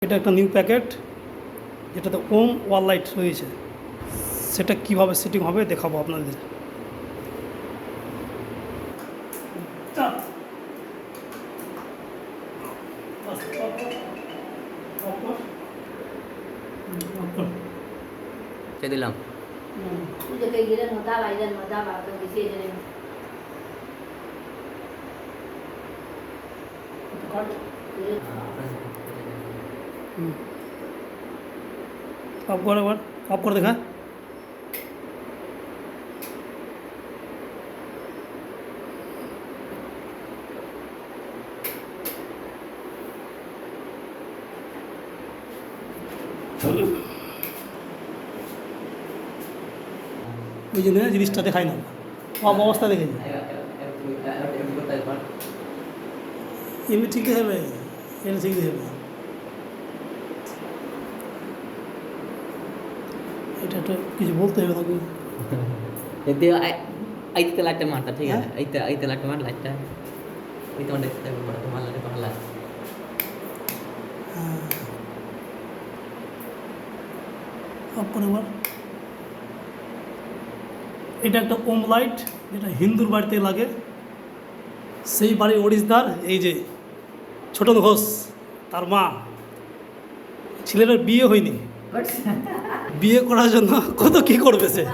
এটা একটা new packet যেটাতে ওম ওয়াল লাইট রয়েছে, সেটা কিভাবে সেটিং হবে দেখাবো আপনাদের। দিলাম অফ করে একবার, অফ করে দেখা। ওই জন্য জিনিসটা দেখাই না, অফ অবস্থা দেখেছি। এমনি ঠিক হবে, এটা ঠিক হবে। এটা একটা কিছু বলতে হবে তাকে। ಐತೆ ಲಾಟೆ ಮಾಡ್ತಾ ঠিক আছে ಐತೆ ಲಾಟೆ ಮಾಡಿ লাইটটা ಐತೆ ಒಂದು দেখতে হবে তোমার লাগে ভালো লাগে অফ করে একবার। এটা একটা ওম লাইট, যেটা হিন্দুর বাড়িতে লাগে। সেই বাড়ির অরিজিনাল এই যে ছোটন ঘোষ, তার মা। ছেলেটার বিয়ে হয়নি, বিয়ে করার জন্য কত কী করবে সে।